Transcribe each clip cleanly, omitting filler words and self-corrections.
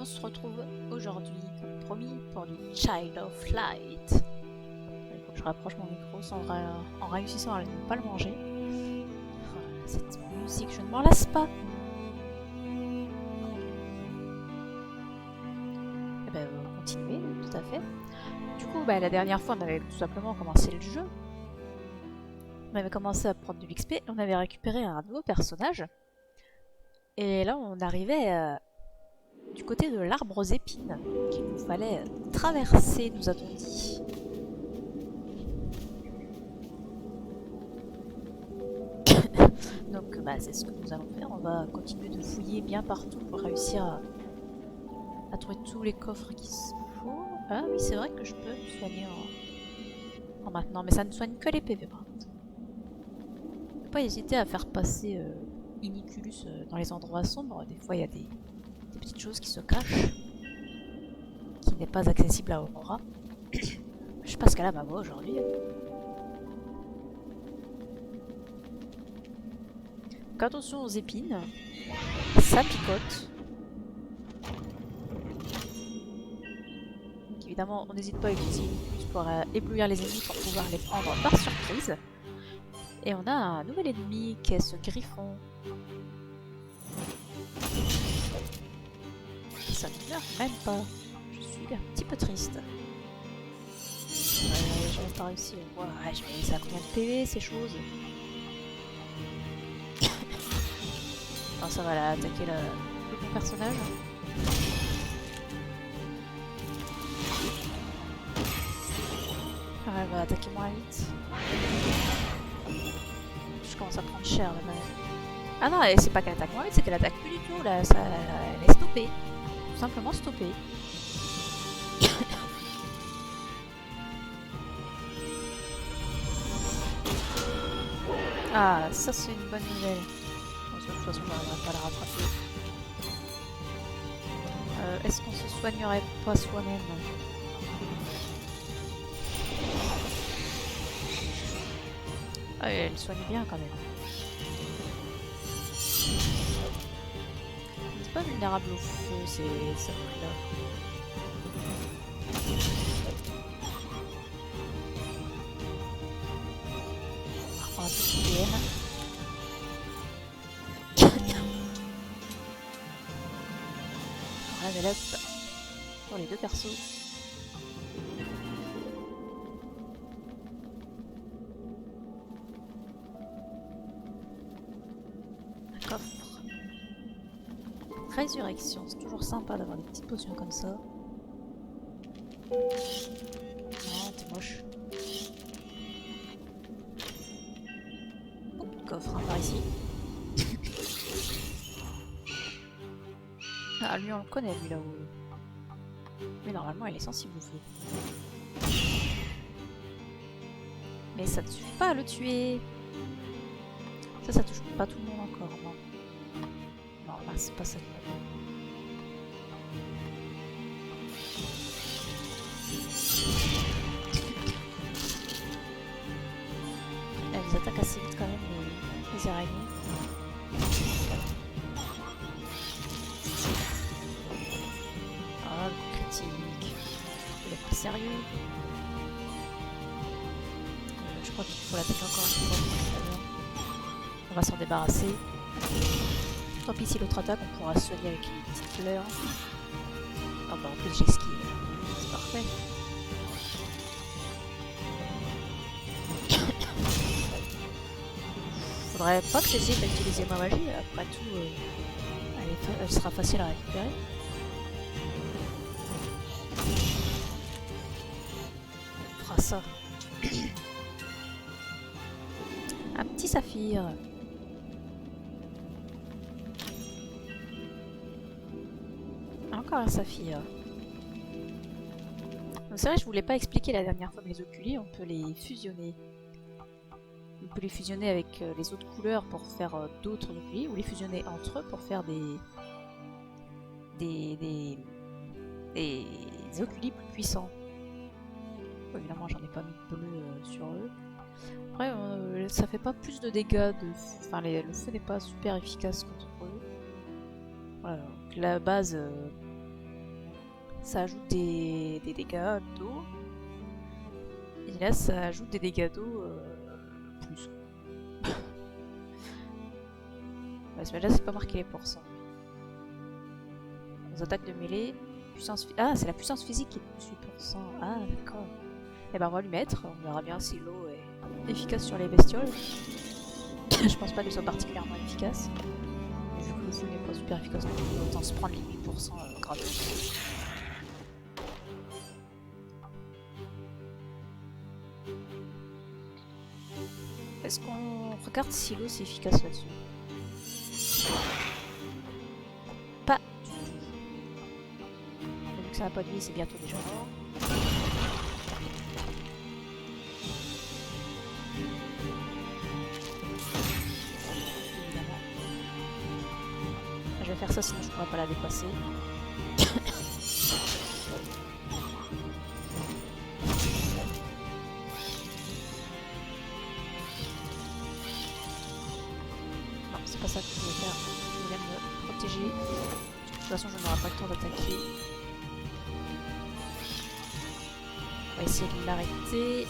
se retrouve aujourd'hui, comme promis, pour du Child of Light. Il faut que je rapproche mon micro en réussissant à ne pas le manger. Oh, cette musique, je ne m'en lasse pas. Et ben, on va continuer, tout à fait. Du coup, la dernière fois, on avait tout simplement commencé le jeu. On avait commencé à prendre de l'XP et on avait récupéré un nouveau personnage. Et là, on arrivait du côté de l'arbre aux épines qu'il nous fallait traverser, nous a-t-on dit. Donc c'est ce que nous allons faire. On va continuer de fouiller bien partout pour réussir à trouver tous les coffres qu'il faut. Ah oui, c'est vrai que je peux me soigner en maintenant, mais ça ne soigne que les PV par contre. Faut pas hésiter à faire passer Iniculus dans les endroits sombres. Des fois il y a des petites choses qui se cachent, qui n'est pas accessible à Aurora. Je sais pas ce qu'elle a ma voix aujourd'hui. Donc attention aux épines, ça picote. Donc évidemment on n'hésite pas à utiliser Iniculus pour éblouir les ennemis pour pouvoir les prendre par surprise. Et on a un nouvel ennemi qui est ce griffon. Ça ne meurt même pas. Je suis un petit peu triste. Je n'ai pas réussi. Ouais, je vais laisser à combien de PV ces choses. Non, ça va là, attaquer le bon personnage. Ah, elle va attaquer moins vite. Je commence à prendre cher là. Ah non, c'est pas qu'elle attaque moins vite, c'est qu'elle attaque plus du tout là. Ça, elle est stoppée. Tout simplement stoppée. Ah, ça c'est une bonne nouvelle. De toute façon, on va pas la rattraper. Est-ce qu'on se soignerait pas soi-même? Ah, elle soigne bien quand même. C'est pas vulnérable au feu, c'est ça là. On va reprendre un petit PM. On level up pour les deux persos. Un coffre. Résurrection, c'est toujours sympa d'avoir des petites potions comme ça. Non, t'es moche. Beaucoup de coffres par ici. Ah, lui on le connaît, lui là-haut. Mais normalement il est sensible au feu. Mais ça ne suffit pas à le tuer. Ça touche pas tout le monde encore, non. Non, là c'est pas ça. Elles attaquent assez vite quand même, les araignées. Ah, le critique. Il est pas sérieux. Je crois qu'il faut l'attaquer encore une fois. On va s'en débarrasser. Tant pis si l'autre attaque, on pourra se soigner avec une petite fleur. Ah bah en plus j'ai ski. C'est parfait. Faudrait pas que j'essaie d'utiliser ma magie, après tout, elle sera facile à récupérer. On fera ça. Un petit saphir. Encore un saphir. Donc c'est vrai, je voulais pas expliquer la dernière fois, mais les oculis, on peut les fusionner. On peut les fusionner avec les autres couleurs pour faire d'autres oculis, ou les fusionner entre eux pour faire des oculis plus puissants. Bon, évidemment, j'en ai pas mis de bleu sur eux. Après, ça fait pas plus de dégâts. Enfin, le feu n'est pas super efficace contre eux. Voilà, donc la base ça ajoute des dégâts d'eau. Et là, ça ajoute des dégâts d'eau plus. Ouais, là, c'est pas marqué les pourcents. Les attaques de mêlée, puissance. Ah, c'est la puissance physique qui est de 18%. Ah, d'accord. Et ben, on va lui mettre. On verra bien si l'eau est efficace sur les bestioles. Je pense pas qu'elle soit particulièrement efficace. Mais vu que le feu n'est pas super efficace, autant se prendre les 8% gratos. Est-ce qu'on regarde si l'eau c'est efficace là-dessus? Pas du tout. Vu que ça n'a pas de vie, c'est bientôt déjà mort. Évidemment. Je vais faire ça sinon je pourrais pas la dépasser. C'est pas ça que je voulais faire. Je voulais me protéger. De toute façon, je n'aurai pas le temps d'attaquer. On va essayer de l'arrêter.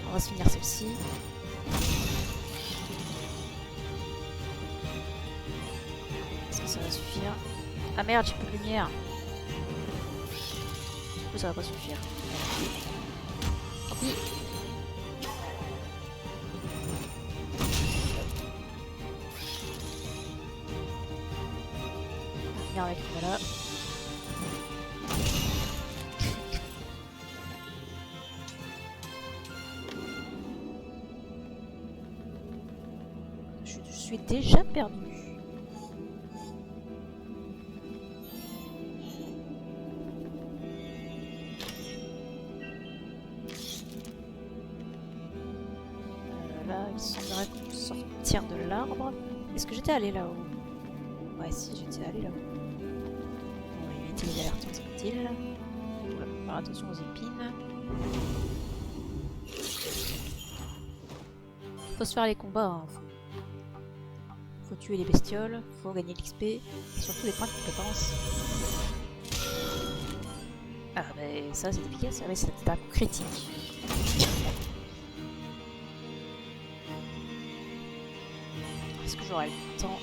On va se finir celle-ci. Est-ce que ça va suffire? Ah merde, j'ai plus de lumière. Du coup, ça va pas suffire. Tant pis. Avec voilà. Je suis déjà perdu. Là, il semblerait qu'on puisse sortir de l'arbre. Est-ce que j'étais allé là-haut? Ouais, si, j'étais allé là-haut. Les alertes hostiles. Voilà, faire attention aux épines. Faut se faire les combats, hein. Faut tuer les bestioles, faut gagner de l'XP, et surtout des points de compétence. Ah bah ça c'est efficace, avec cette attaque critique. Est-ce que j'aurai le temps?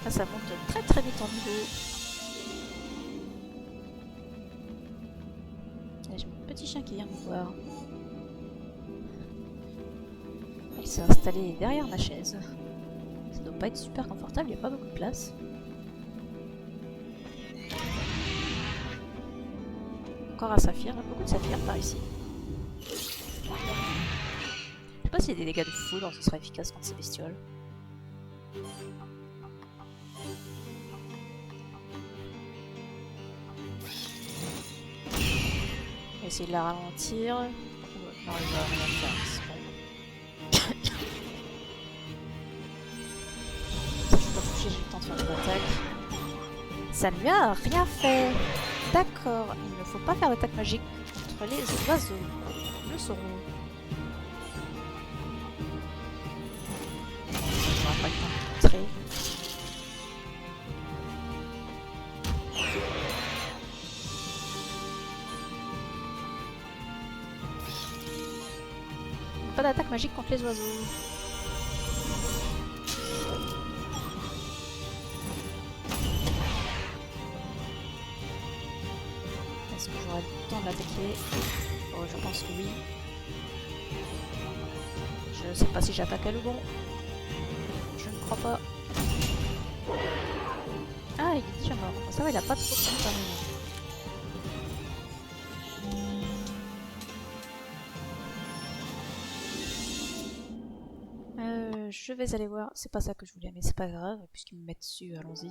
Là, ça monte très très vite en niveau. J'ai mon petit chien qui vient me voir. Il s'est installé derrière ma chaise. Ça doit pas être super confortable, il n'y a pas beaucoup de place. Encore un saphir, il y a beaucoup de saphirs par ici. Je sais pas s'il y a des dégâts de foudre, ce sera efficace contre ces bestioles. On va essayer de la ralentir. Non, il va rien faire, c'est bon. Ça, je peux pas toucher, j'ai le temps de faire une attaque. Ça ne lui a rien fait. D'accord, il ne faut pas faire d'attaque magique contre les oiseaux. Nous le saurons. On n'aura pas le temps de montrer. Pas d'attaque magique contre les oiseaux. Est-ce que j'aurai le temps de l'attaquer? Oh, je pense que oui. Je ne sais pas si j'attaque à le bon. Je ne crois pas. Ah, il est déjà mort. Ça va, il a pas trop de temps quand même. Je vais aller voir. C'est pas ça que je voulais, mais c'est pas grave, puisqu'ils me mettent dessus, allons-y.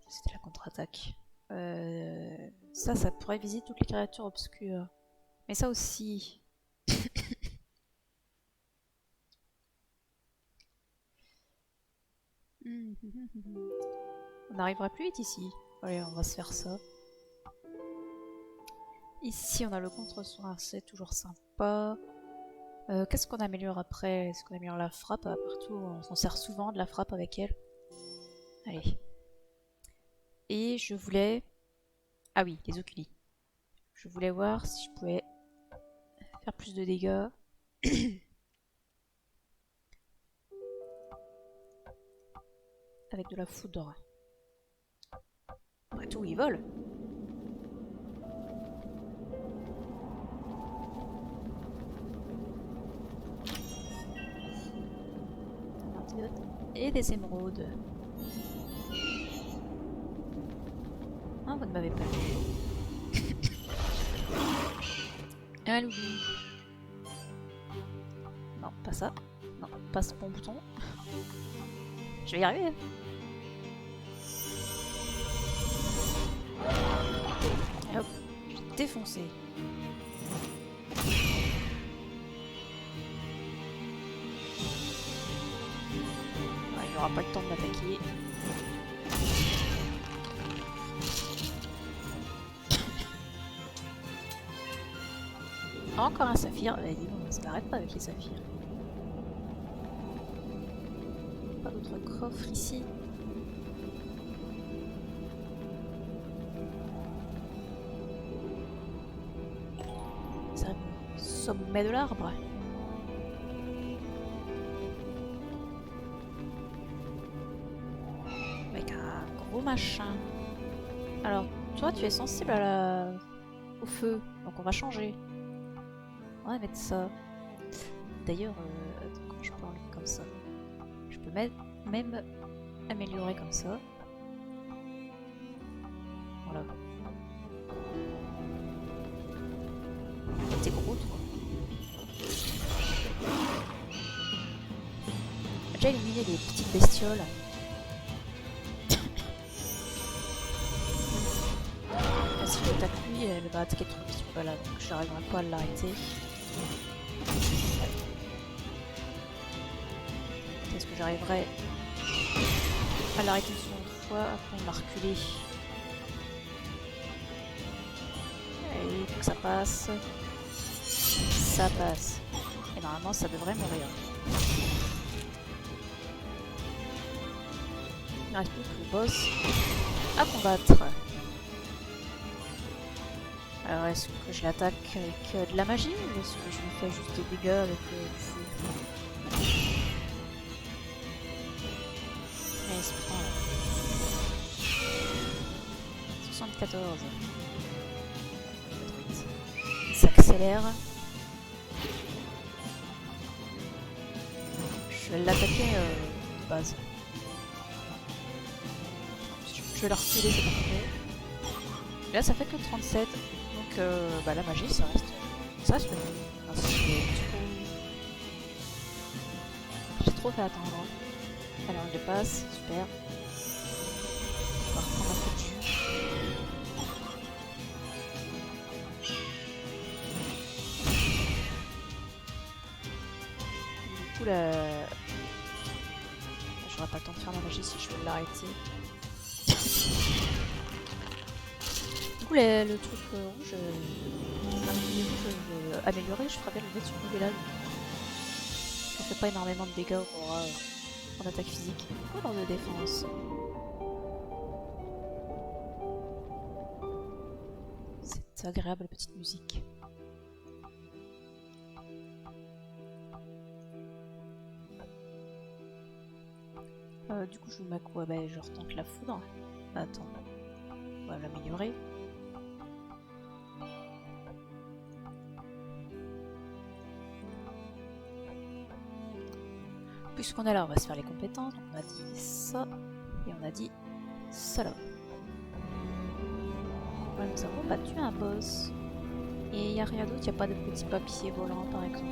C'était la contre-attaque. Ça pourrait viser toutes les créatures obscures. Mais ça aussi. On n'arrivera plus vite ici. Allez, on va se faire ça. Ici, on a le contre-soin, c'est toujours sympa. pas. Qu'est-ce qu'on améliore après? Est-ce qu'on améliore la frappe? Partout, on s'en sert souvent de la frappe avec elle. Allez. Et je voulais... Ah oui, les oculis. Je voulais voir si je pouvais faire plus de dégâts. Avec de la foudre. Après tout, il vole. Un antidote et des émeraudes. Ah, vous ne m'avez pas vu. Un loup. Non, pas ça. Non, pas ce bon bouton. Je vais y arriver. Et hop, je l'ai défoncé. Il n'aura pas le temps de m'attaquer. Encore un saphir. Bah, dis donc, ça n'arrête pas avec les saphirs. Pas d'autre coffre ici. C'est le sommet de l'arbre. Avec un gros machin. Alors, toi, tu es sensible à au feu, donc on va changer. On va mettre ça. D'ailleurs, comment je peux enlever comme ça? Je peux même améliorer comme ça. Voilà. T'es gros, toi. J'ai déjà éliminé les petites bestioles. Si je l'attaque lui, elle va attaquer trop vite. Voilà, donc je n'arriverai pas à l'arrêter. Est-ce que j'arriverai à l'arrêter une seconde fois? Après, il m'a reculé. Allez, faut que ça passe. Ça passe. Et normalement, ça devrait mourir. Il ne reste plus que le boss à combattre. Alors, est-ce que je l'attaque avec de la magie ou est-ce que je lui fais juste des dégâts avec du feu? Allez, c'est prend là. 74. Il s'accélère. Je vais l'attaquer de base. Je vais le refiler, c'est parfait. Et là, ça fait que 37. Donc, bah, la magie, ça reste. Ça reste le même. J'ai trop fait attendre. Allez, on le dépasse. Super. On va reprendre un peu de jus. Du coup, là. J'aurai pas le temps de faire la magie si je veux l'arrêter. Du coup, le truc rouge, améliorer, je ferais bien le mettre sur le là. Ça fait pas énormément de dégâts en attaque physique. Ou de défense. C'est agréable la petite musique. Du coup, je mets quoi? Bah, je retente la foudre. Attends, on va l'améliorer. Puisqu'on est là, on va se faire les compétences. Donc on a dit ça et on a dit ça là. Voilà, nous avons battu un boss. Et il n'y a rien d'autre, il n'y a pas de petits papiers volants par exemple.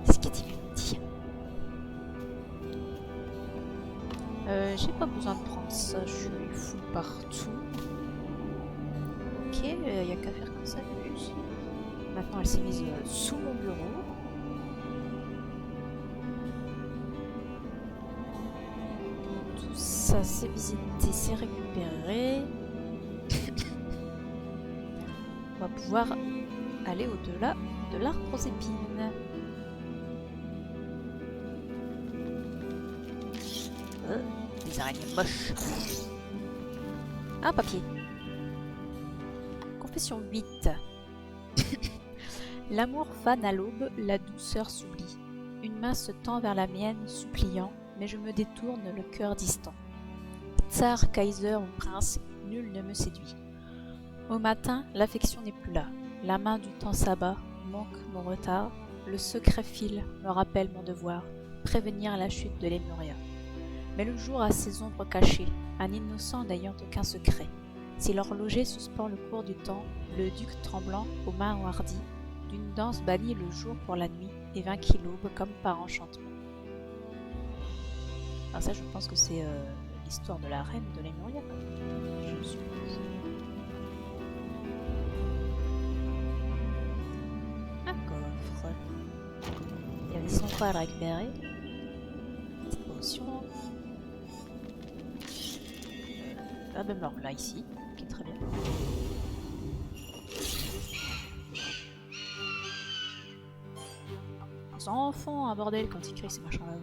Est-ce qu'il dit? J'ai pas besoin de prendre ça, je lui fous partout. Ok, il n'y a qu'à faire comme ça de plus. Maintenant elle s'est mise sous mon bureau. Tout ça c'est visité, c'est récupéré. On va pouvoir aller au-delà de l'arbre aux épines. Des araignées moches. Un papier. Confession 8. L'amour fane à l'aube, la douceur s'oublie. Une main se tend vers la mienne, suppliant, mais je me détourne le cœur distant. Tsar, Kaiser ou prince, nul ne me séduit. Au matin, l'affection n'est plus là. La main du temps s'abat, manque mon retard. Le secret fil me rappelle mon devoir, prévenir la chute de Lemuria. Mais le jour a ses ombres cachées, un innocent n'ayant aucun secret. Si l'horloger suspend le cours du temps, le duc tremblant, aux mains enhardies, d'une danse bannit le jour pour la nuit et vainquit l'aube comme par enchantement. Alors ça, je pense que c'est l'histoire de la reine de Lemuria, je suppose. Un coffre. Il y avait 100 fois à le récupérer. Petite potion. Ah ben alors là, ici. Ok, très bien. On s'en fond un bordel quand ils crient ces machins là.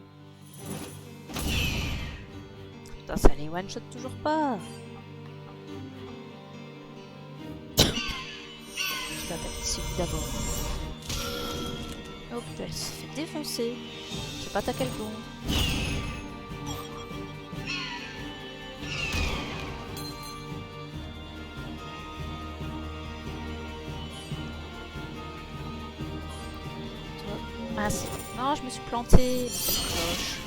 Putain, ça les one shot toujours pas. Je vais attaquer ici d'abord. Oh putain, elle se fait défoncer. J'ai pas attaqué le bon. Mince. Non, je me suis plantée. Cloche.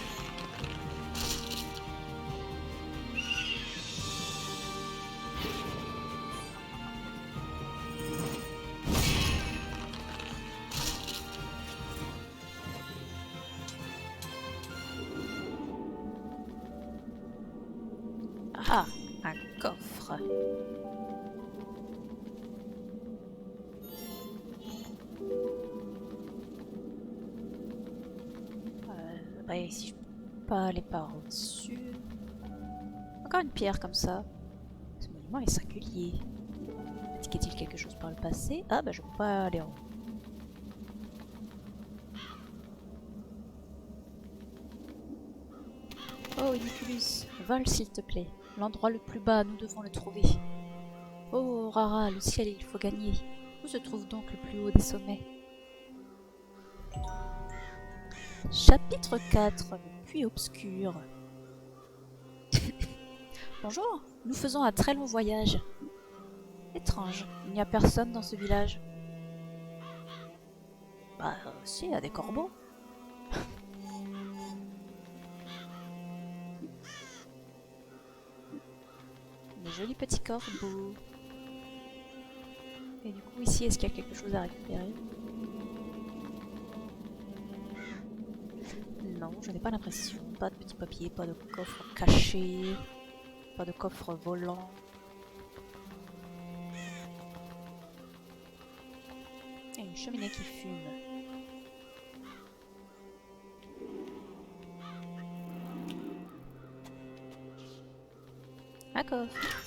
Ah, un coffre. Ouais, si je peux pas aller par au-dessus. Encore une pierre comme ça. Ce monument est singulier. Indiquait-il quelque chose par le passé? Ah bah je peux pas aller en haut. Oh Iniculus, vole s'il te plaît. L'endroit le plus bas, nous devons le trouver. Oh Rara, le ciel il faut gagner. Où se trouve donc le plus haut des sommets? Chapitre 4, le puits obscur. Bonjour, nous faisons un très long voyage. Étrange, il n'y a personne dans ce village. Bah si, il y a des corbeaux. Des jolis petits corbeaux. Et du coup ici, est-ce qu'il y a quelque chose à récupérer? Non, je n'ai pas l'impression. Pas de petits papiers, pas de coffre caché, pas de coffre volant. Et une cheminée qui fume. Un coffre.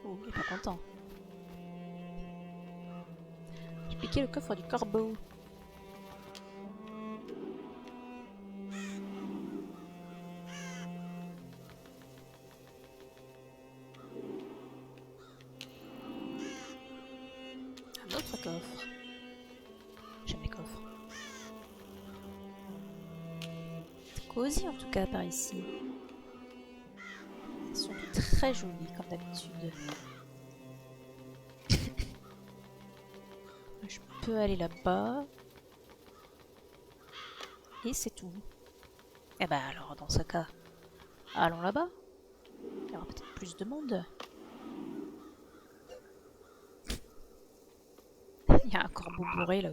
Oh, il est pas content. J'ai piqué le coffre du corbeau. Un autre coffre. J'aime les coffres. C'est cosy en tout cas par ici. Ils sont très jolis comme d'habitude. Je peux aller là-bas. Et c'est tout. Et bah alors dans ce cas, allons là-bas. Il y aura peut-être plus de monde. Il y a un corbeau bourré là.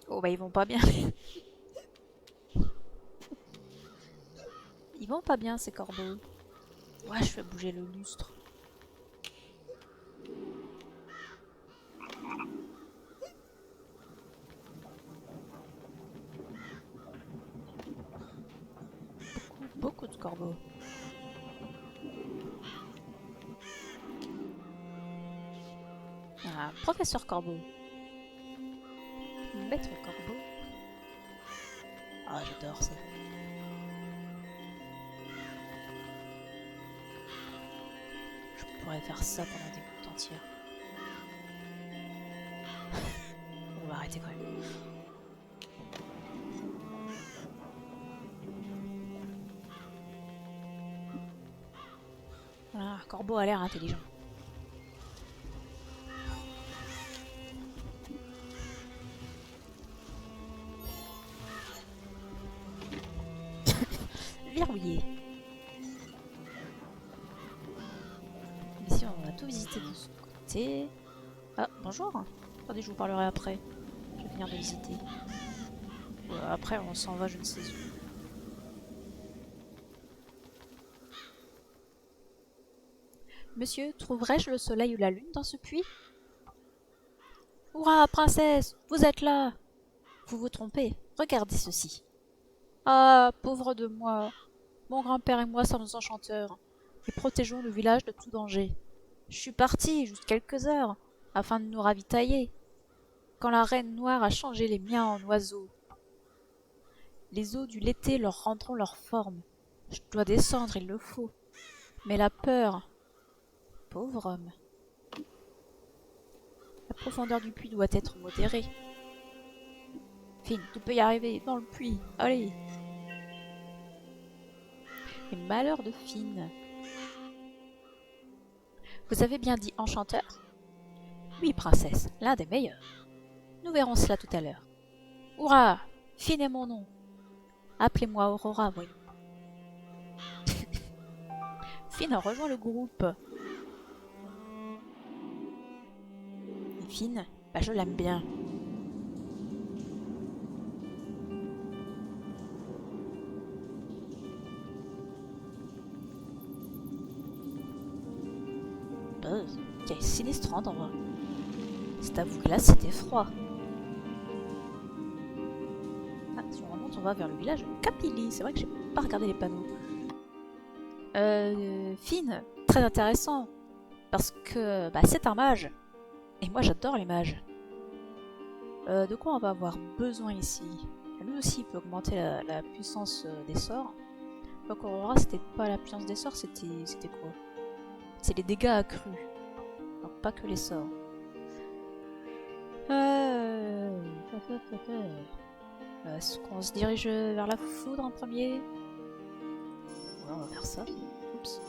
Oh bah ils vont pas bien. Ils vont pas bien ces corbeaux. Ouais, je fais bouger le lustre. corbeau. Ah, professeur corbeau. Maître corbeau. Ah, j'adore ça. Je pourrais faire ça pendant des bouts entières. On va arrêter quand même. Voilà, corbeau a l'air intelligent. Verrouillé. Ici, on va tout visiter de ce côté. Ah, bonjour. Attendez, je vous parlerai après. Je vais venir de visiter. Après, on s'en va, je ne sais où. Monsieur, trouverais-je le soleil ou la lune dans ce puits? Hurrah, princesse, vous êtes là! Vous vous trompez, regardez ceci. Ah, pauvre de moi! Mon grand-père et moi sommes enchanteurs, et protégeons le village de tout danger. Je suis parti, juste quelques heures, afin de nous ravitailler, quand la reine noire a changé les miens en oiseaux. Les eaux du Lété leur rendront leur forme. Je dois descendre, il le faut. Mais la peur... Pauvre homme. La profondeur du puits doit être modérée. Fine, tu peux y arriver, dans le puits, allez. Les malheurs de Fine. Vous avez bien dit enchanteur? Oui, princesse, l'un des meilleurs. Nous verrons cela tout à l'heure. Hurrah! Fine est mon nom. Appelez-moi Aurora, voyons. Fine a rejoint le groupe. Et Fine, bah je l'aime bien. Buzz, quel sinistre endroit. C'est à vous que là c'était froid. Ah, si on remonte, on va vers le village de Capili. C'est vrai que j'ai pas regardé les panneaux. Fine, très intéressant. Parce que bah, c'est un mage. Et moi j'adore les mages. De quoi on va avoir besoin ici? Lui aussi il peut augmenter la puissance des sorts. Donc Aurora c'était pas la puissance des sorts, c'était quoi? C'est les dégâts accrus. Donc pas que les sorts. Est-ce qu'on se dirige vers la foudre en premier? Ouais, on va faire ça. Oups.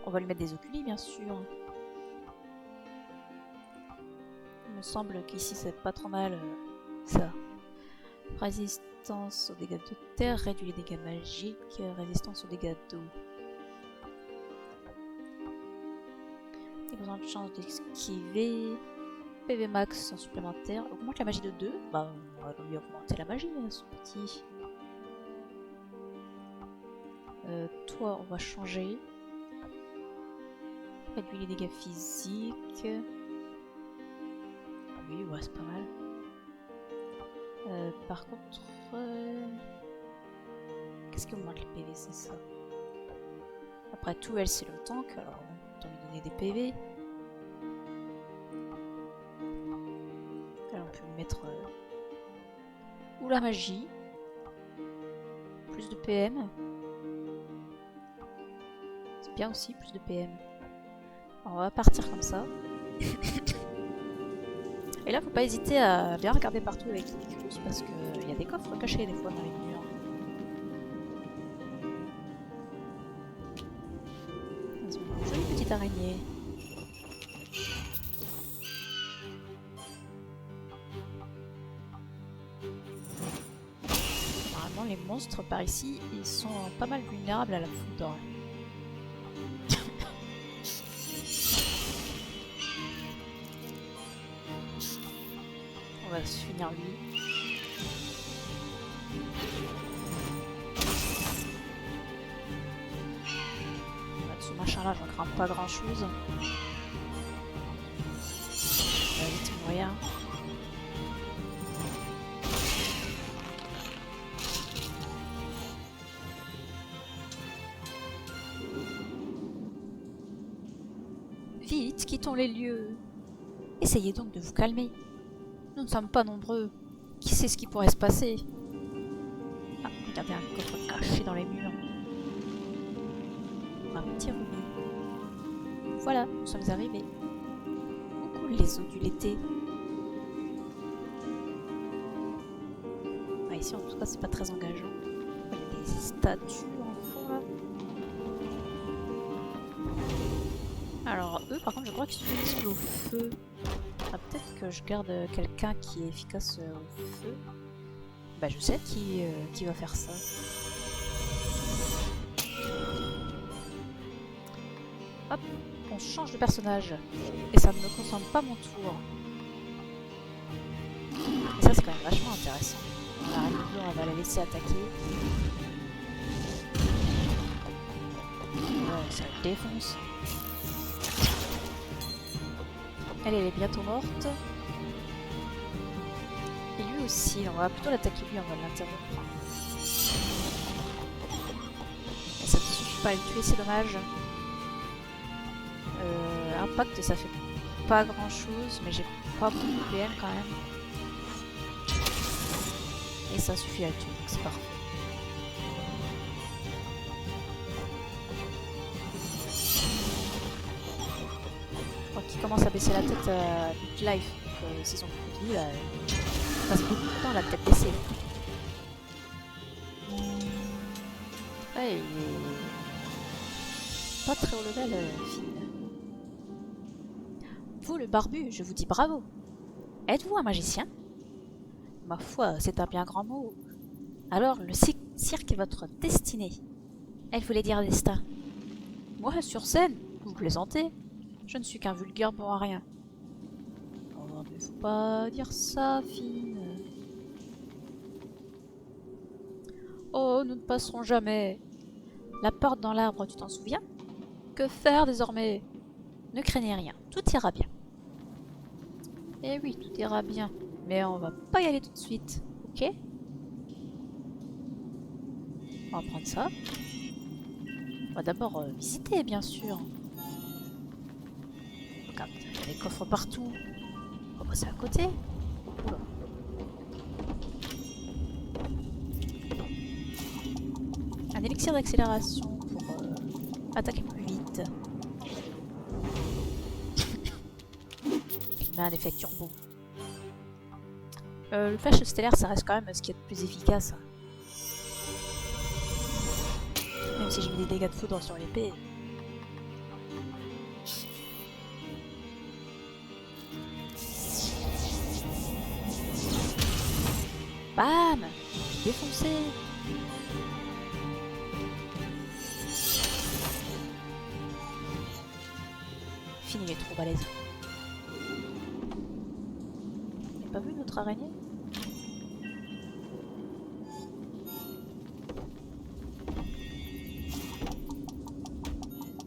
On va lui mettre des oculis, bien sûr. Il me semble qu'ici c'est pas trop mal ça. Résistance aux dégâts de terre, réduit les dégâts magiques, résistance aux dégâts d'eau. Il a besoin de chance d'esquiver. PV max en supplémentaire. Augmente la magie de 2. Bah, on va lui augmenter la magie, ce petit. Toi, on va changer. Réduit les dégâts physiques. Oui, ouais, c'est pas mal. Par contre... Qu'est-ce qui augmente les PV, c'est ça? Après tout, elle, c'est le tank, alors on va lui donner des PV. Alors, on peut lui mettre... ou la magie. Plus de PM. C'est bien aussi, plus de PM. Alors, on va partir comme ça. Et là, faut pas hésiter à bien regarder partout avec les choses parce qu'il y a des coffres cachés des fois dans les murs. Ils ont une jolie petite araignée. Normalement, les monstres par ici, ils sont pas mal vulnérables à la foudre. On va se finir lui. Ce machin là, j'en crains pas grand chose. Ça va vite mourir. Vite, quittons les lieux. Essayez donc de vous calmer. Nous ne sommes pas nombreux. Qui sait ce qui pourrait se passer? Ah, regardez un coffre caché dans les murs. Un petit rubis. Voilà, nous sommes arrivés. Où coulent les eaux du Lété? Ah, ici, en tout cas, c'est pas très engageant. Il y a des statues en fond, là. Alors, eux, par contre, je crois qu'ils sont flexibles au feu. Ah, peut-être que je garde quelqu'un qui est efficace au feu. Bah, je sais qui va faire ça. Hop, on change de personnage. Et ça ne me concerne pas mon tour. Et ça, c'est quand même vachement intéressant. La reine bleue, on va la laisser attaquer. Ouais, ça le défonce. Elle est bientôt morte. Et lui aussi, on va plutôt l'attaquer lui, on va l'interrompre. Et ça ne suffit pas à le tuer, c'est dommage. Impact, ça fait pas grand chose, mais j'ai pas beaucoup de PM quand même. Et ça suffit à le tuer, donc c'est parfait. Je crois qu'il commence à baisser la tête à Life. Donc s'ils ont beaucoup de vie, là, il passe beaucoup de temps la tête baissée. Ouais, il est pas très haut level, Finn. Vous, le barbu, je vous dis bravo. Êtes-vous un magicien? Ma foi, c'est un bien grand mot. Alors, le cirque est votre destinée. Elle voulait dire destin. Moi, sur scène, vous plaisantez. Je ne suis qu'un vulgaire bon à rien. Oh, mais faut pas dire ça, Finn. Oh, nous ne passerons jamais. La porte dans l'arbre, tu t'en souviens? Que faire désormais? Ne craignez rien, tout ira bien. Eh oui, tout ira bien. Mais on va pas y aller tout de suite, ok? On va prendre ça. On va d'abord visiter, bien sûr. Regarde, il y a des coffres partout. On va passer à côté. Oula. Un élixir d'accélération pour attaquer plus vite. Il met un effet turbo. Le flash stellaire, ça reste quand même ce qu'il y a de plus efficace. Même si je mets des dégâts de foudre sur l'épée. Bam! Défoncé! Finn, il est trop balèze. T'as pas vu notre araignée?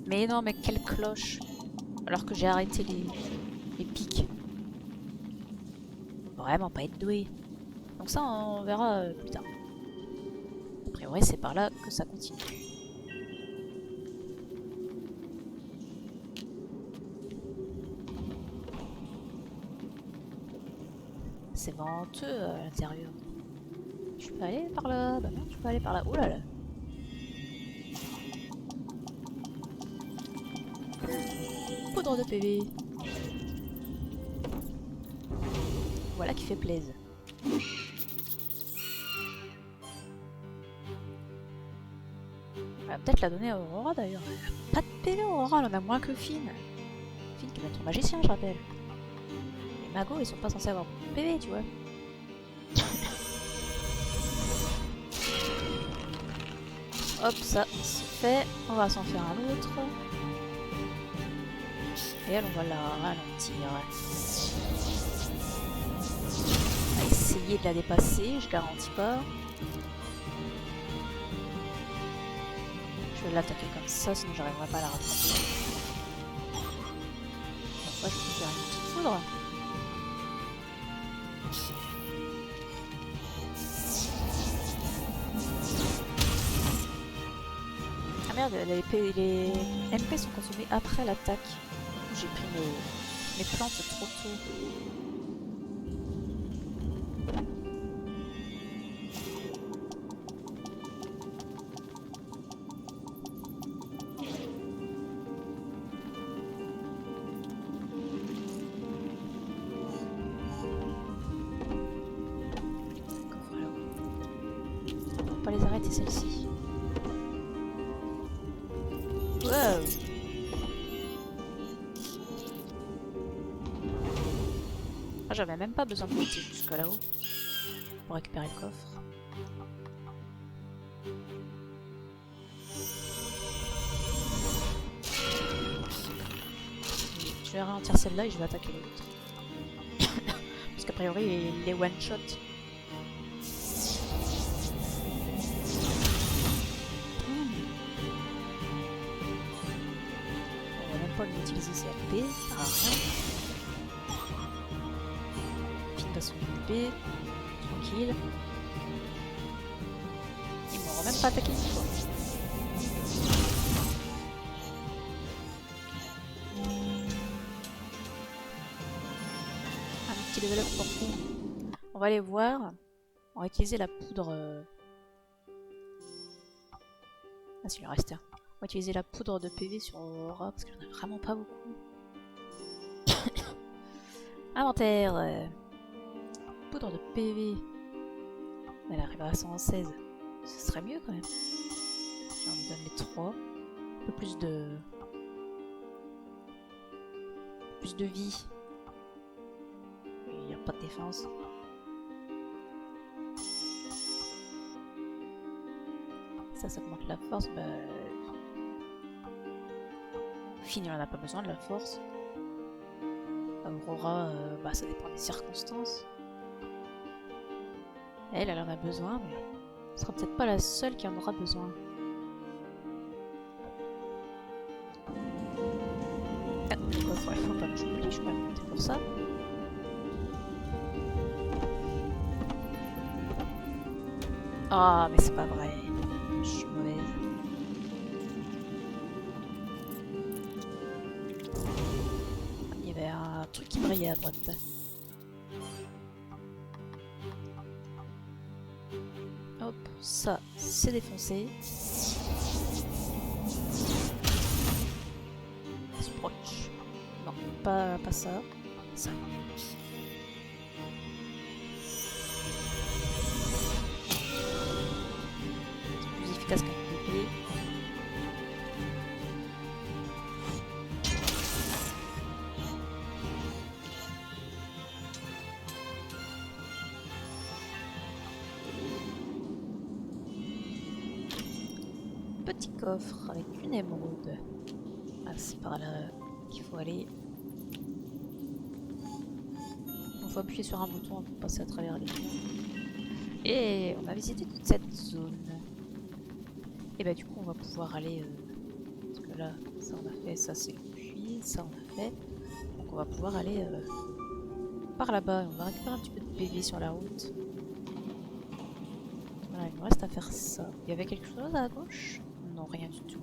Mais non, mais quelle cloche! Alors que j'ai arrêté les pics. Vraiment pas être doué. Donc ça, on verra plus tard. A priori, c'est par là que ça continue. C'est venteux à l'intérieur. Je peux aller par là? Bah non, je peux aller par là. Oh là là! Poudre de PV. Voilà qui fait plaisir. On va peut-être la donner à Aurora d'ailleurs. Elle a pas de PV Aurora, elle en a moins que Finn. Finn qui va être magicien, je rappelle. Les magos ils sont pas censés avoir beaucoup de PV, tu vois. Hop, ça c'est fait. On va s'en faire un autre. Et elle, on va la ralentir. On va essayer de la dépasser, je garantis pas. Je vais l'attaquer comme ça, sinon j'arriverai pas à la rattraper. Parfois, je peux faire une petite foudre. Ah merde, les MP sont consommés après l'attaque. j'ai pris mes plantes trop tôt. Les arrêter celle-ci. Wow. Ah, j'avais même pas besoin de monter jusqu'à là-haut pour récupérer le coffre. Je vais ralentir celle-là et je vais attaquer l'autre. Parce qu'a priori, il est one-shot. Pas l'utiliser CLP, ça sert à rien. Fine pas son épée, tranquille. Ils m'auront même pas attaqué une fois. Un petit level up pour vous. On va aller voir. On va utiliser la poudre. Ah, s'il en reste un. On va utiliser la poudre de PV sur Aurora parce que j'en ai vraiment pas beaucoup. Inventaire. Poudre de PV. Elle arrivera à 116. Ce serait mieux quand même. Si on me donne les 3. Un peu plus de... Plus de vie. Il n'y a pas de défense. Ça augmente la force. Bah... Finn, il en a pas besoin de la force. Aurora, bah ça dépend des circonstances. Elle en a besoin, mais ce sera peut-être pas la seule qui en aura besoin. Ah, le coffre, il faut pas que j'oublie, je peux le monter pour ça. Ah, mais c'est pas vrai. Je suis mauvaise. Il y avait un truc qui brillait à droite. Hop, ça, c'est défoncé. Sproch. Non, pas ça. Ça. C'est plus efficace qu'un épée. Petit coffre avec une émeraude. Ah, c'est par là qu'il faut aller. On faut appuyer sur un bouton pour passer à travers les murs. Et on a visité toute cette zone. Et bah du coup on va pouvoir aller... parce que là, ça on a fait, ça c'est le puits, ça on a fait. Donc on va pouvoir aller par là-bas. On va récupérer un petit peu de PV sur la route. Voilà, il me reste à faire ça. Il y avait quelque chose à gauche? Non, rien du tout.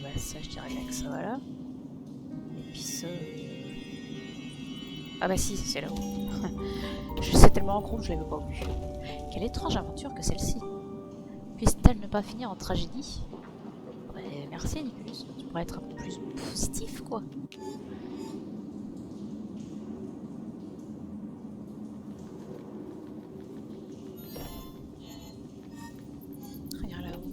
Bah ça je dirais bien que ça va là. Et puis ça... Ah bah si, c'est là-haut. Je sais tellement en gros que je l'avais pas vu. Quelle étrange aventure que celle-ci. Puisse-t-elle ne pas finir en tragédie? Ouais, merci Nicolas, tu pourrais être un peu plus positif quoi. Regarde là-haut.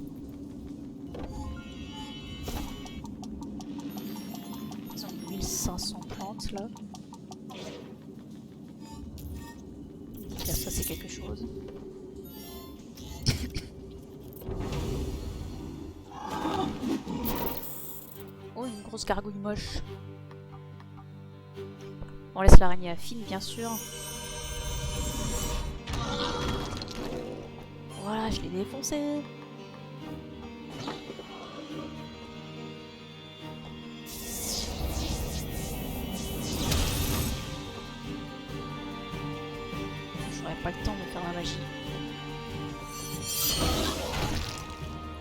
Ils ont 1500 plantes là. Là, ça c'est quelque chose. Oh, une grosse gargouille moche. On laisse l'araignée à Finn, bien sûr. Voilà, je l'ai défoncé. J'aurais pas le temps de faire ma magie.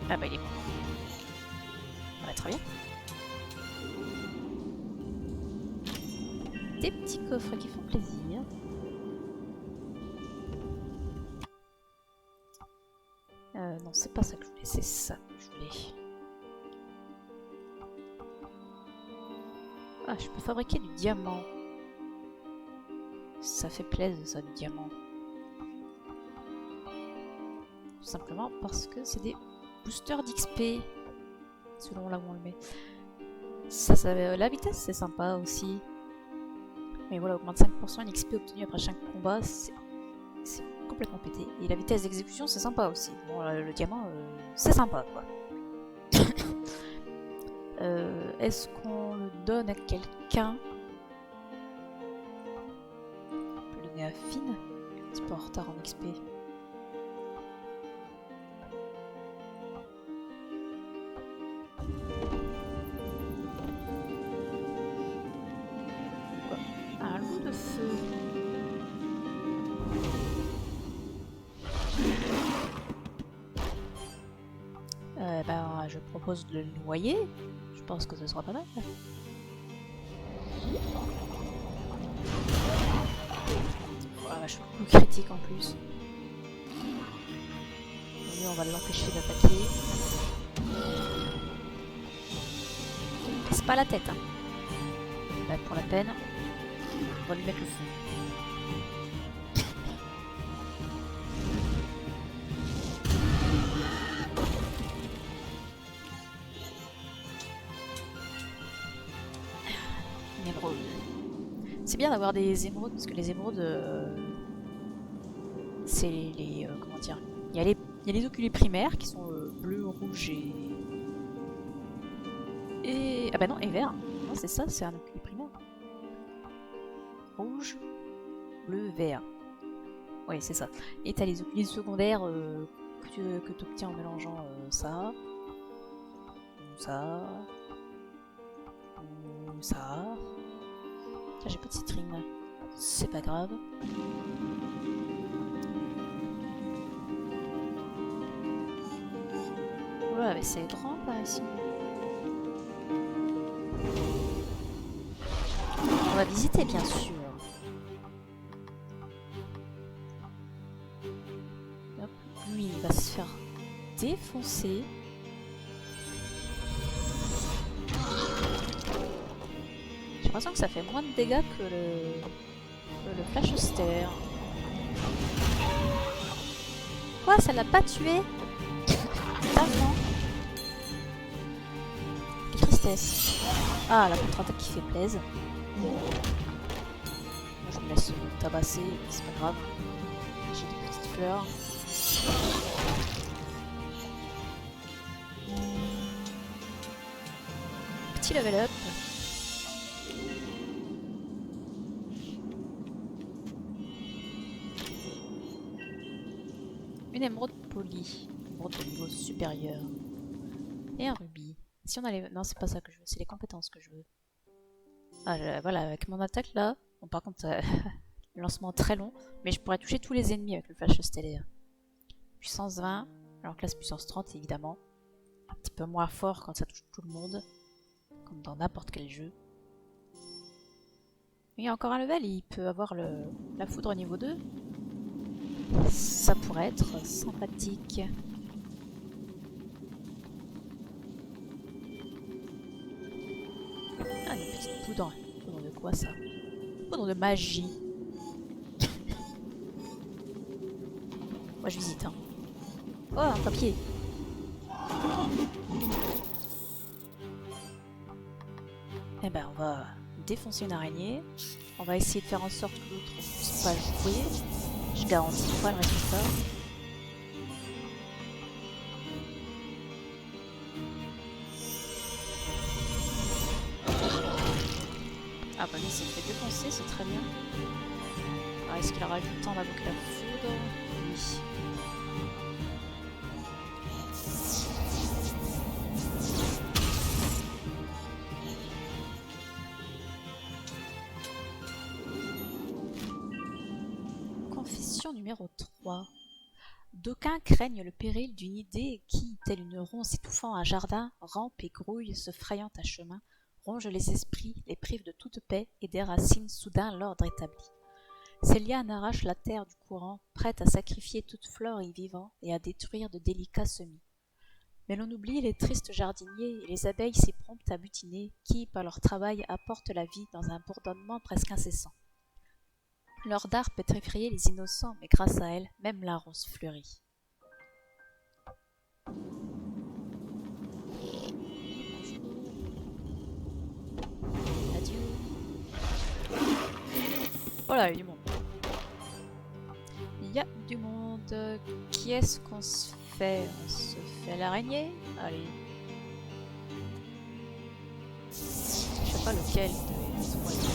Ah bah il est bon. Ouais, très bien. des petits coffres qui font plaisir. Non, c'est pas ça que je voulais, c'est ça que je voulais. Ah, je peux fabriquer du diamant. Ça fait plaisir, ça, du diamant. Tout simplement parce que c'est des boosters d'XP. Selon là où on le met. La vitesse, c'est sympa aussi. Mais voilà, augmente 5% une XP obtenue après chaque combat, c'est complètement pété. Et la vitesse d'exécution, c'est sympa aussi. Bon, le diamant, c'est sympa, quoi. Est-ce qu'on le donne à quelqu'un? On peut le donner à Finn. Un petit peu en retard en XP. Un loup de feu. Je propose de le noyer. Je pense que ce sera pas mal. Voilà, je suis coup critique en plus. Lui, on va l'empêcher d'attaquer. C'est pas la tête. Hein. Là, pour la peine, on va lui mettre le feu. C'est bien d'avoir des émeraudes parce que les émeraudes, c'est les comment dire, il y a les oculés primaires qui sont bleus, rouges et ah bah non, et vert. Non, c'est ça, c'est un oculé primaire. Rouge, bleu, vert. Oui, c'est ça. Et t'as les oculés secondaires que tu obtiens en mélangeant ça, ça, ça. J'ai pas de citrine, c'est pas grave. Voilà, mais c'est grand par ici. On va visiter bien sûr. Hop. Lui, il va se faire défoncer. J'ai l'impression que ça fait moins de dégâts que le flash stellaire. Quoi, ça l'a pas tué? Putain, quelle tristesse. Ah, la contre-attaque qui fait plaisir. Moi, je me laisse tabasser, c'est pas grave. J'ai des petites fleurs. Petit level up. Une émeraude polie, une émeraude de niveau supérieur. Et un rubis. Si on a les... Non, c'est pas ça que je veux, c'est les compétences que je veux. Ah, voilà, avec mon attaque là, bon, par contre, le lancement très long, mais je pourrais toucher tous les ennemis avec le flash stellaire. Puissance 20, alors que là c'est puissance 30 évidemment. Un petit peu moins fort quand ça touche tout le monde, comme dans n'importe quel jeu. Il y a encore un level, il peut avoir la foudre niveau 2. Ça pourrait être sympathique. Ah, une petite poudre. Poudre de quoi ça? Poudre de magie. Moi je visite. Hein. Oh, un papier. Eh ben, on va défoncer une araignée. On va essayer de faire en sorte que l'autre ne puisse pas jouer. Je garantis pas le résultat. Ah bah lui s'est fait défoncer, c'est très bien. Alors est-ce qu'il aura eu le temps d'invoquer la foudre? Oui. Confession numéro 3. D'aucuns craignent le péril d'une idée qui, telle une ronce étouffant un jardin, rampe et grouille, se frayant un chemin, ronge les esprits, les prive de toute paix et déracine soudain l'ordre établi. Ces lianes arrachent la terre du courant, prêtes à sacrifier toute flore y vivant et à détruire de délicats semis. Mais l'on oublie les tristes jardiniers et les abeilles si promptes à butiner, qui, par leur travail, apportent la vie dans un bourdonnement presque incessant. Leur dard peut effrayer les innocents, mais grâce à elles, même la rose fleurit. Adieu. Oh là, il y a du monde. Il y a du monde. Qui est-ce qu'on se fait? On se fait l'araignée? Allez. Je sais pas lequel de ce moitié.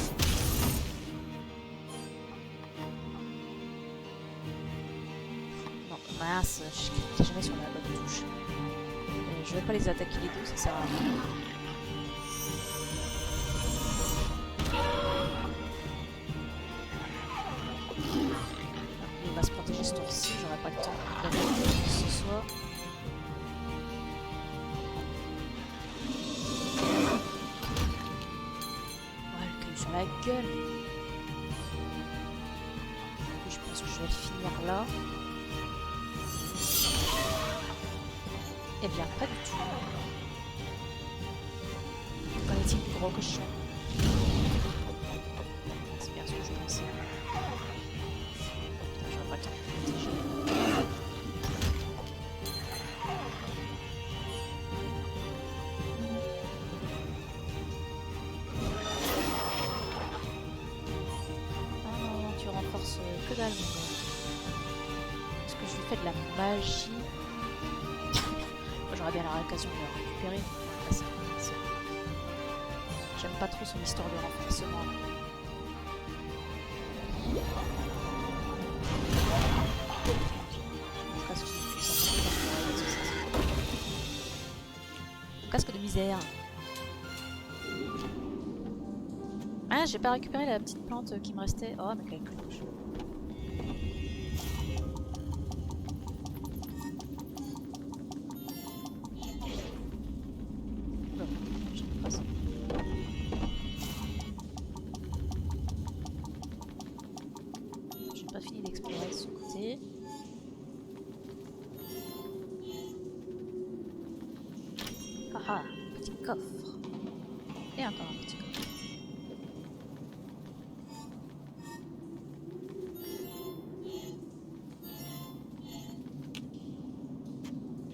Non, mince, je clique jamais sur la bonne touche. Je vais pas les attaquer les deux, ça sert à rien. Il va se protéger ce tour-ci, j'aurai pas le temps de le ce soir. Ouais, le caillou sur la gueule. Je pense que je vais le finir là. Eh bien, pas du tout. Qu'en est-il du gros cochon? C'est bien ce que je pensais. Putain, j'aurais pas le temps de le protéger. Ah non, tu renforces que dalle, mon gars. Est-ce que je lui fais de la magie? J'aurais bien l'occasion de le récupérer. J'aime pas trop son histoire de renforcement. Mon casque de misère. Ah, j'ai pas récupéré la petite plante qui me restait. Oh, mais quelle cloche. Ah, petit coffre. Et encore un petit coffre.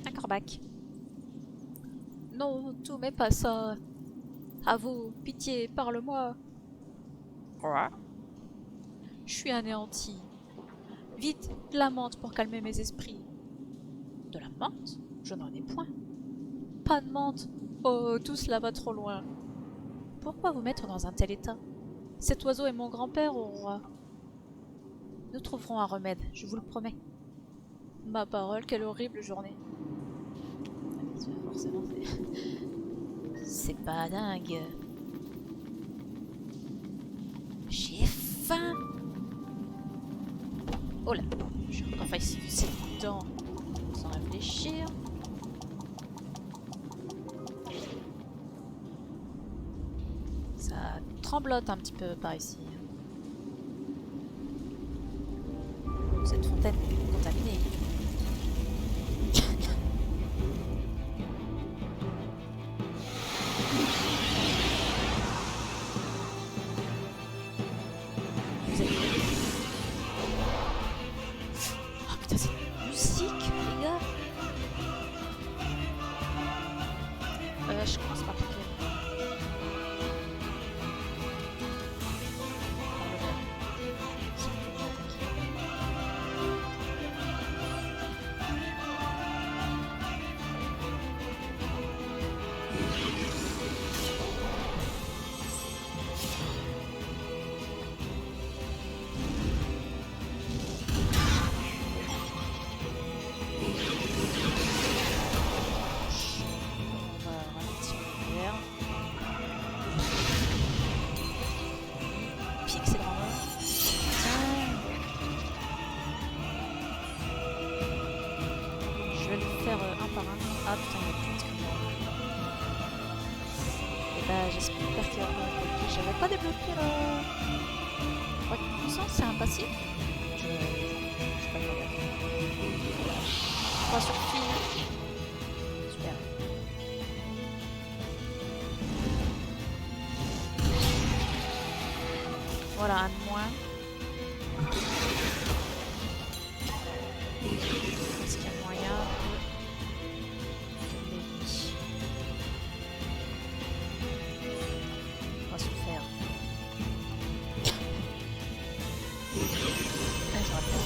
Un corbac. Non, tout mais pas ça. À vous, pitié, parle-moi. Quoi? Je suis anéanti. Vite, de la menthe pour calmer mes esprits. De la menthe? Je n'en ai point. Pas de menthe. Oh, tout cela va trop loin. Pourquoi vous mettre dans un tel état? Cet oiseau est mon grand-père, au roi. Nous trouverons un remède, je vous le promets. Ma parole, quelle horrible journée. Forcément, c'est pas dingue. J'ai faim. Oh là, j'ai encore failli sucer dedans sans réfléchir. Ça tremblote un petit peu par ici. Cette fontaine est contaminée. Oh putain, c'est une musique, les gars. Je commence par cliquer. Ah putain, il y a plus de Bah, j'espère qu'il va pas débloquer. J'avais pas débloqué là. Quoi de puissance, c'est un passif. Je sais pas comment. 3 sur fil. Super. Voilà, un de moins. Est-ce qu'il y a moyen de l'éviter? On va se faire. Ah, j'aurais pas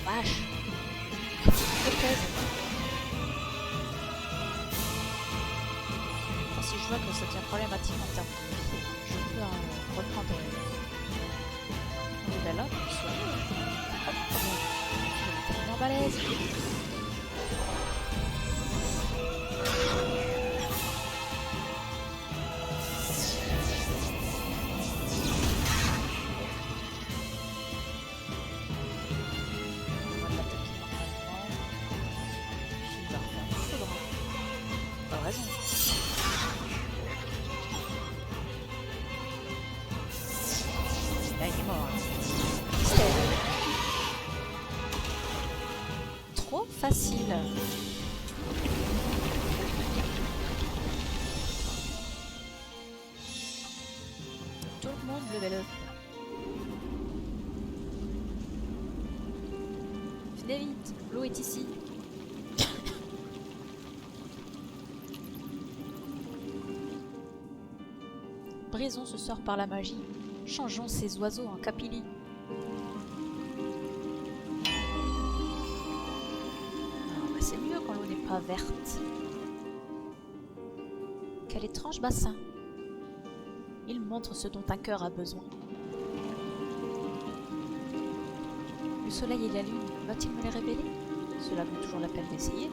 vache! Si je vois que ça devient problématique en termes de vie, je peux reprendre le level up, soit hop, il est tellement balèze. On va l'attaquer normalement. Puis il va refaire du feu grand. Pas raison. Là, il est mort. Trop facile. Tout le monde level up. Venez vite, l'eau est ici. Brisons ce sort par la magie. Changeons ces oiseaux en capillis. Ah, bah c'est mieux quand l'eau n'est pas verte. Quel étrange bassin. Il montre ce dont un cœur a besoin. Le soleil et la lune, va-t-il me les révéler? Cela vaut toujours la peine d'essayer.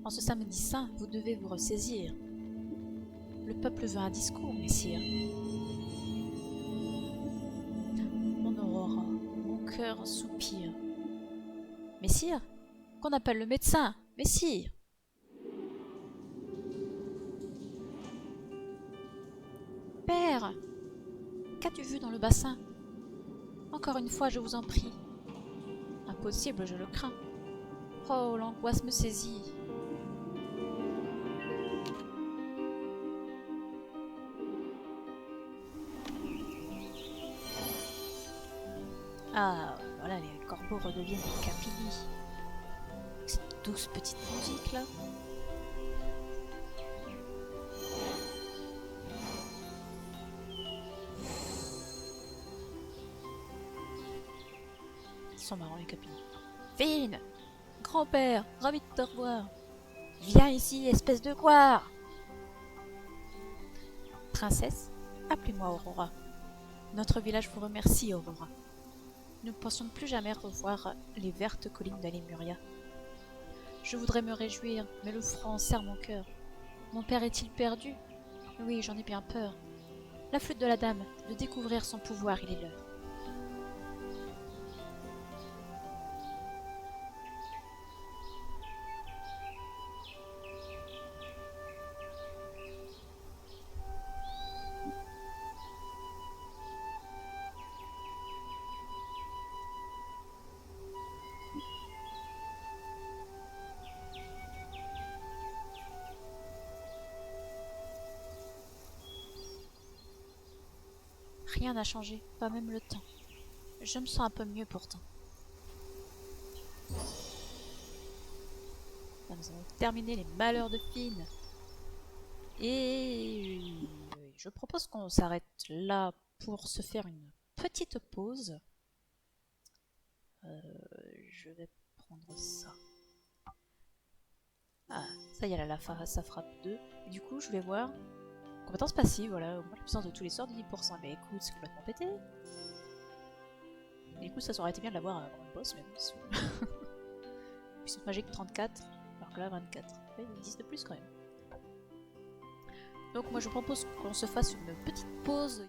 En ce samedi saint, vous devez vous ressaisir. Le peuple veut un discours, messire. Mon Aurora, mon cœur soupire. Messire? Qu'on appelle le médecin, messire! Père! Qu'as-tu vu dans le bassin? Encore une fois, je vous en prie. Impossible, je le crains. Oh, l'angoisse me saisit. Ah, voilà, les corbeaux redeviennent des capillis. Cette douce petite musique là. Ils sont marrants les capillis. Fine! Grand-père, ravi de te revoir. Viens ici, espèce de quoi? Princesse, appelez-moi Aurora. Notre village vous remercie, Aurora. Nous ne pensions plus jamais revoir les vertes collines d'Alemuria. Je voudrais me réjouir, mais le froid serre mon cœur. Mon père est-il perdu? Oui, j'en ai bien peur. La flûte de la dame, de découvrir son pouvoir, il est l'heure. Rien n'a changé, pas même le temps. Je me sens un peu mieux pourtant. Là, nous avons terminé les malheurs de Finn. Et je propose qu'on s'arrête là pour se faire une petite pause. Je vais prendre ça. Ah, ça y est, là, ça frappe 2. Et du coup, je vais voir. Compétence passive, voilà. La puissance de tous les sorts de 10%. Mais écoute, c'est complètement pété. Et du coup, ça aurait été bien de l'avoir avant le boss, mais bon. Puissance magique 34, alors que là 24. Ouais, 10 de plus quand même. Donc moi je propose qu'on se fasse une petite pause.